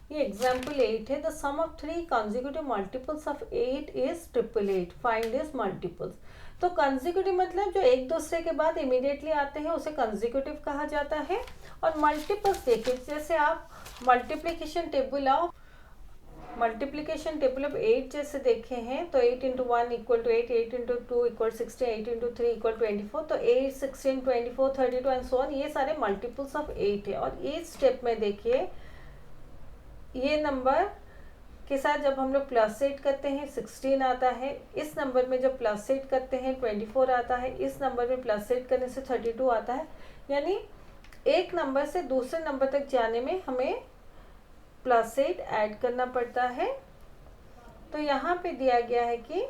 ये एग्जाम्पल 8 है। The sum of 3 consecutive multiples of 8 is 888, find this multiples. तो consecutive मतलब जो एक दूसरे के बाद इमीडिएटली आते हैं उसे कंसेक्यूटिव कहा जाता है। और मल्टीपल्स देखिए, जैसे आप मल्टीप्लिकेशन टेबल ऑफ 8 जैसे देखे हैं, तो 8 into 1 equal to 8, 8 into 2 equal 16, 8 into 3 equal 24। तो 8, 16, 24, 32 एंड सो ऑन, ये सारे मल्टीपल्स ऑफ 8 है। और इस स्टेप में देखिए, ये नंबर के साथ जब हम लोग प्लस 8 करते हैं 16 आता है, इस नंबर में जब प्लस 8 करते हैं 24 आता है, इस नंबर में प्लस 8 करने से 32 आता है। यानी एक नंबर से दूसरे नंबर तक जाने में हमें प्लस 8 ऐड करना पड़ता है। तो यहाँ पे दिया गया है कि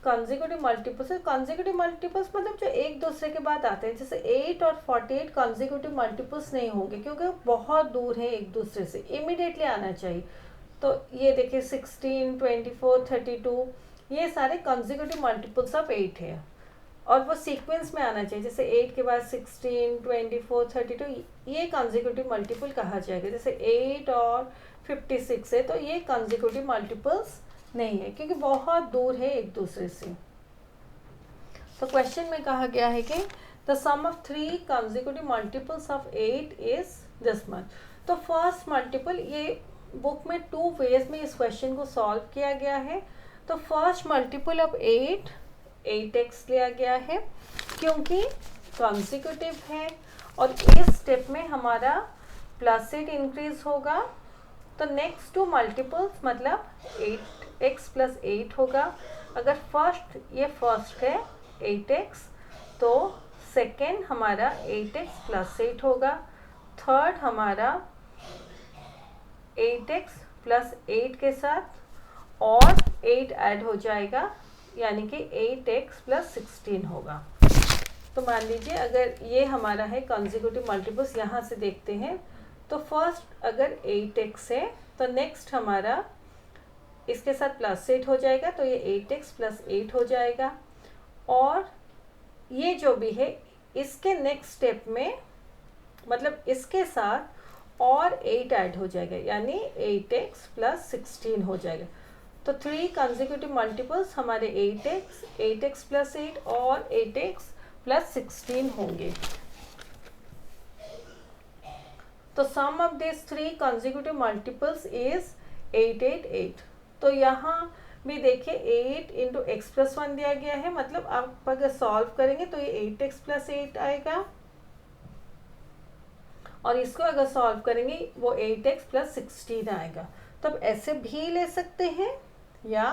कंसेक्यूटिव मल्टीपल्स, कंसेक्यूटिव मल्टीपल्स मतलब जो एक दूसरे के बाद आते हैं। जैसे 8 और 48 कंसेक्यूटिव मल्टीपल्स नहीं होंगे क्योंकि बहुत दूर है एक दूसरे से, इमीडिएटली आना चाहिए। तो ये देखिए 16, 24, 32, ये सारे कंसेक्यूटिव मल्टीपल्स ऑफ 8 है और वो सीक्वेंस में आना चाहिए। जैसे 8 के बाद 16, 24, 32, ये कंसेक्यूटिव मल्टीपल कहा जाएगा। जैसे 8 और 56 है तो ये कंसेक्यूटिव मल्टीपल्स नहीं है क्योंकि बहुत दूर है एक दूसरे से। तो क्वेश्चन में कहा गया है कि the sum of 3 consecutive multiples of 8 is this much. तो फर्स्ट मल्टीपल, ये बुक में 2 वेज में इस क्वेश्चन को सॉल्व किया गया है। तो फर्स्ट मल्टीपल ऑफ 8x लिया गया है क्योंकि कंसेक्यूटिव है और इस स्टेप में हमारा प्लस 8 इंक्रीज होगा। तो नेक्स्ट 2 मल्टीपल्स मतलब 8x प्लस 8 होगा। अगर ये फर्स्ट है 8x, तो सेकेंड हमारा 8x प्लस 8 होगा। थर्ड हमारा 8x प्लस 8 के साथ और 8 ऐड हो जाएगा, यानी कि 8x प्लस 16 होगा। तो मान लीजिए अगर ये हमारा है कंसेक्यूटिव मल्टीपल्स, यहाँ से देखते हैं। तो फर्स्ट अगर 8x है तो नेक्स्ट हमारा इसके साथ प्लस 8 हो जाएगा, तो ये 8x प्लस 8 हो जाएगा। और ये जो भी है इसके नेक्स्ट स्टेप में मतलब इसके साथ और 8 ऐड हो जाएगा, यानी 8x प्लस 16 हो जाएगा। तो 3 कंसेक्यूटिव मल्टीपल्स हमारे 8x प्लस 8 और 8x प्लस 16 होंगे। तो sum of this 3 consecutive multiples is 888। तो यहाँ भी देखिए 8 इंटू एक्स प्लस 1 दिया गया है, मतलब आप अगर सॉल्व करेंगे तो ये 8x प्लस 8 आएगा और इसको अगर सॉल्व करेंगे वो 8x प्लस 16 आएगा। तो अब ऐसे भी ले सकते हैं या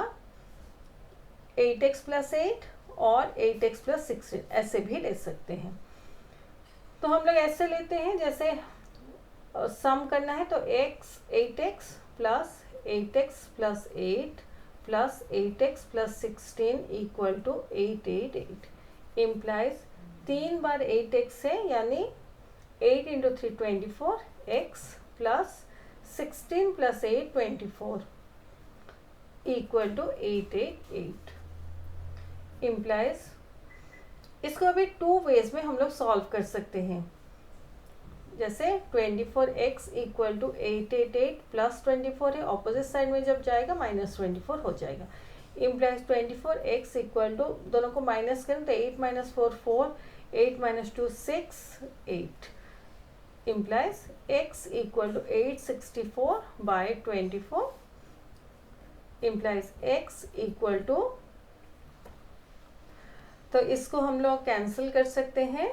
8x प्लस 8 और 8x प्लस 16 ऐसे भी ले सकते हैं। तो हम लोग ऐसे लेते हैं, जैसे सम करना है तो 8x plus 8x plus 8 plus 8x plus 16 equal to 888 implies 3 बार 8x है, यानी 8 into 3 24 x plus 16 plus 8 24 equal to 888 implies. इसको अभी 2 वेज में हम लोग सॉल्व कर सकते हैं। जैसे 24x इक्वल टू 888 प्लस 24 है, ऑपोजिट साइड में जब जाएगा माइनस 24 हो जाएगा। इम्प्लाइज 24x इक्वल टू, दोनों को माइनस करें तो 8 minus 4 4, 8 minus 2 6 8 implies x equal to 864 by 24 implies x equal to, तो इसको हम लोग कैंसिल कर सकते हैं।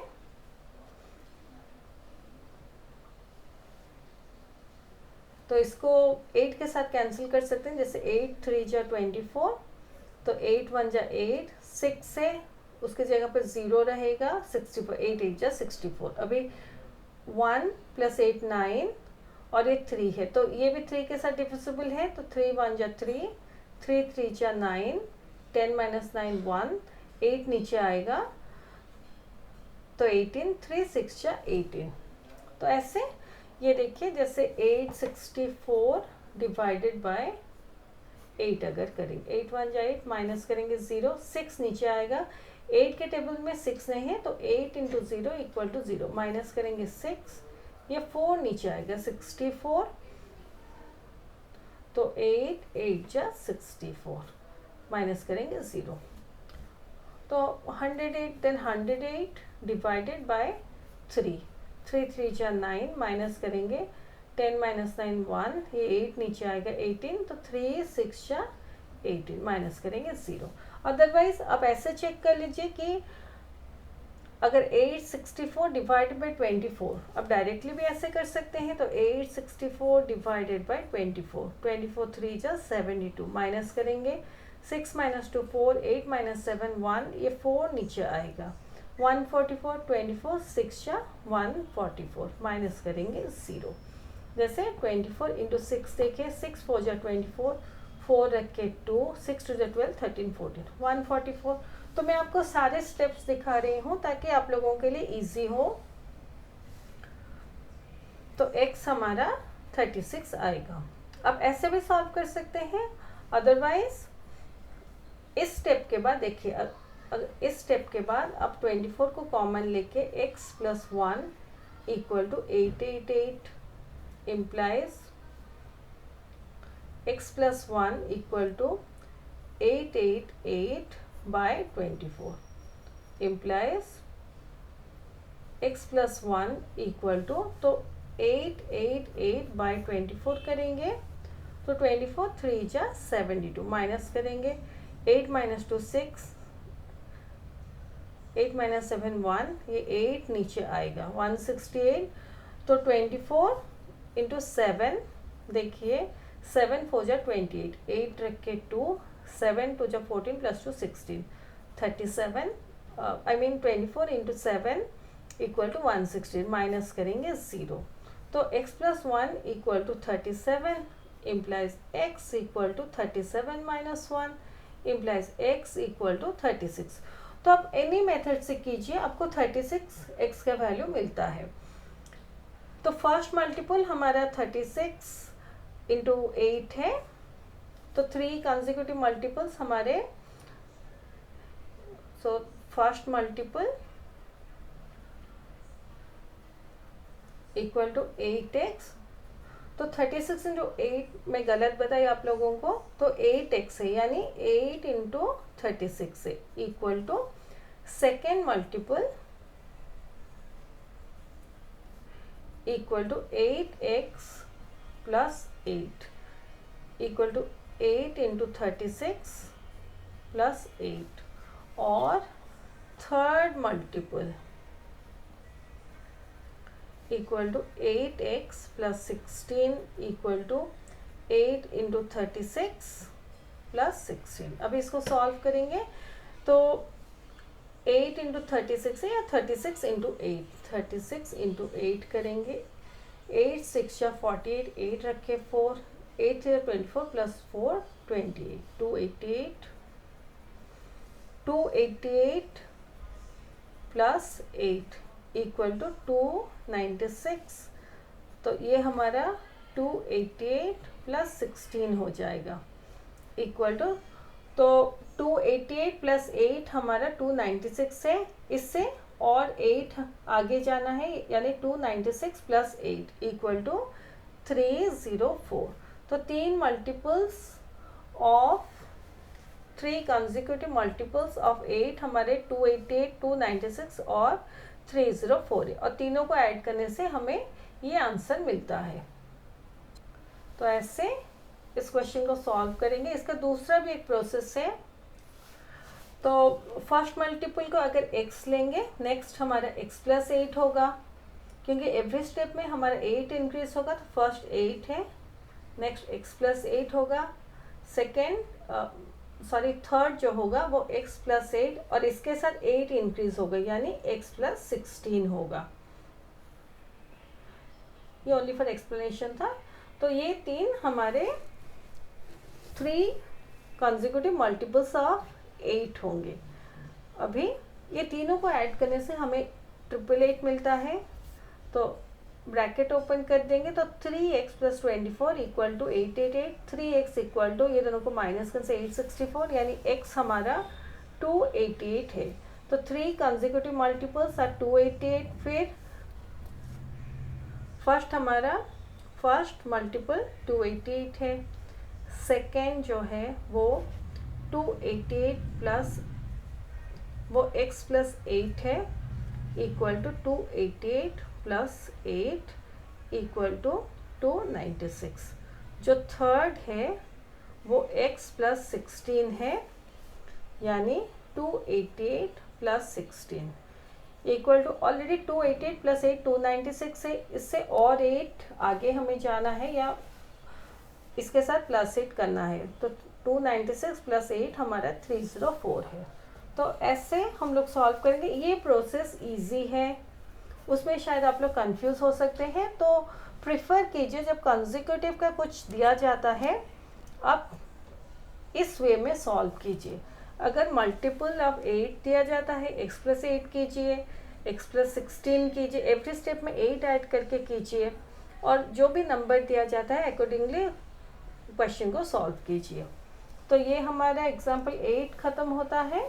तो इसको 8 के साथ कैंसिल कर सकते हैं, जैसे 8 3 जा 24, तो 8 1 जा 8, 6 से उसके जगह पर 0 रहेगा, 64, 8 8 जा 64। अभी 1 प्लस 8 9 और ये 3 है, तो ये भी 3 के साथ डिविजिबल है, तो 3 1 जा 3, 3 3 जा 9, 10 माइनस 9 1, 8 नीचे आएगा तो 18, 3 6 जा 18। तो ऐसे ये देखिए, जैसे 864 डिवाइडेड बाय 8 अगर करेंगे, 8 1 जा 8 माइनस करेंगे 0, 6 नीचे आएगा। 8 के टेबल में 6 नहीं है तो 8 इंटू 0 इक्वल टू 0, माइनस करेंगे 6, ये 4 नीचे आएगा 64 तो 8 8 जा 64 माइनस करेंगे 0। तो 108 देन 108 डिवाइडेड बाय 3 3 3 जा 9 माइनस करेंगे 10 माइनस 9 1, ये 8 नीचे आएगा 18, तो 3 6 जा 18 माइनस करेंगे 0। अदरवाइज आप ऐसे चेक कर लीजिए कि अगर 864 डिवाइडेड बाई 24, अब डायरेक्टली भी ऐसे कर सकते हैं, तो 864 डिवाइडेड बाई 24, 24 3 जा 72 माइनस करेंगे 6 माइनस 2 4, 8 माइनस 7 1, ये 4 नीचे आएगा 144, 24 6 जा 144 माइनस करेंगे 0। जैसे 24 इंटू 6 देखें, 6 4 जा 24, 4 रख के 2, 6 2 जा 12, 13 14 144। तो मैं आपको सारे स्टेप्स दिखा रही हूँ ताकि आप लोगों के लिए इजी हो। तो x हमारा 36 आएगा। अब ऐसे भी सॉल्व कर सकते हैं, अदरवाइज इस स्टेप के बाद देखिए, अगर इस स्टेप के बाद आप 24 को कॉमन लेके x plus 1 equal to 888 implies x plus 1 equal to 888 by 24 implies x plus 1 equal to, तो 888 by 24 करेंगे तो 24 3 जा 72 माइनस करेंगे 8 माइनस 2 6, 8 माइनस 7 1, ये 8 नीचे आएगा 168, तो 24 इंटू 7 देखिए 7 4 जा 28, 8 रख के 2, 7 2 जा 14 plus 2 16, 37 I mean 24 into 7 equal to 116 minus करेंगे 0। तो x plus 1 equal to 37 implies x equal to 37 minus 1 implies x equal to 36। तो आप एनी मेथड से कीजिए, आपको 36 x का वैल्यू मिलता है। तो फर्स्ट मल्टीपल हमारा 36 इंटू 8 है, तो 3 कंसेक्यूटिव मल्टीपल्स हमारे, so first multiple equal to 8x, तो 36 इंटू 8 में गलत बताई आप लोगों को, तो 8x है, यानी 8 इंटू 36 है equal to second multiple equal to 8x plus 8 equal to 8 into 36 plus 8, और third multiple equal to 8x plus 16 equal to 8 into 36 plus 16। अब इसको सॉल्व करेंगे तो 8 इंटू 36 है या 36 इंटू 8, 36 इंटू 8 करेंगे, 8 6 या 48, 8 रखे 4, 8 या 24 प्लस 4 28, 288, 288 प्लस 8 इक्वल टू 296। तो ये हमारा 288 प्लस 16 हो जाएगा इक्वल टू, तो 288 प्लस 8 हमारा 296 है, इससे और 8 आगे जाना है, यानी 296 प्लस 8 इक्वल टू 304। तो 3 multiples of 3 consecutive multiples of 8 हमारे 288, 296 और 304 है, और तीनों को ऐड करने से हमें ये आंसर मिलता है। तो ऐसे इस क्वेश्चन को सॉल्व करेंगे। इसका दूसरा भी एक प्रोसेस है। तो फर्स्ट मल्टीपल को अगर x लेंगे, नेक्स्ट हमारा x प्लस 8 होगा, क्योंकि एवरी स्टेप में हमारा 8 इंक्रीज होगा, तो फर्स्ट 8 है, नेक्स्ट x प्लस 8 होगा, थर्ड जो होगा वो x प्लस 8 और इसके साथ 8 इंक्रीज होगा, यानी x प्लस 16 होगा। ये ओनली फॉर एक्सप्लेनेशन था। तो ये 3 हमारे 3 कंसेक्यूटिव मल्टीपल्स ऑफ 8 होंगे। अभी ये तीनों को ऐड करने से हमें 888 मिलता है, तो ब्रैकेट ओपन कर देंगे, तो 3x plus 24 equal to 888, 3x equal to, ये दोनों को माइनस करने से 864, यानी x हमारा 288 है। तो 3 कंसेक्यूटिव मल्टीपल्स आर 288। फिर फर्स्ट हमारा फर्स्ट मल्टीपल 288 है, सेकेंड जो है वो 288 प्लस वो x प्लस 8 है equal to 288 plus 8 equal to 296। जो थर्ड है वो x प्लस 16 है, यानी 288 plus 16 equal to, already 288 plus 8 296 है, इससे और 8 आगे हमें जाना है या इसके साथ प्लस 8 करना है, तो 296 प्लस 8 हमारा 304 है। तो ऐसे हम लोग सॉल्व करेंगे। ये प्रोसेस इजी है, उसमें शायद आप लोग कंफ्यूज हो सकते हैं, तो प्रिफर कीजिए जब कंसेक्यूटिव का कुछ दिया जाता है आप इस वे में सॉल्व कीजिए। अगर मल्टीपल ऑफ 8 दिया जाता है x प्लस 8 कीजिए, x प्लस 16 कीजिए, एवरी स्टेप में 8 ऐड करके कीजिए, और जो भी नंबर दिया जाता है अकॉर्डिंगली क्वेश्चन को सॉल्व कीजिए। तो ये हमारा एग्जाम्पल 8 ख़त्म होता है।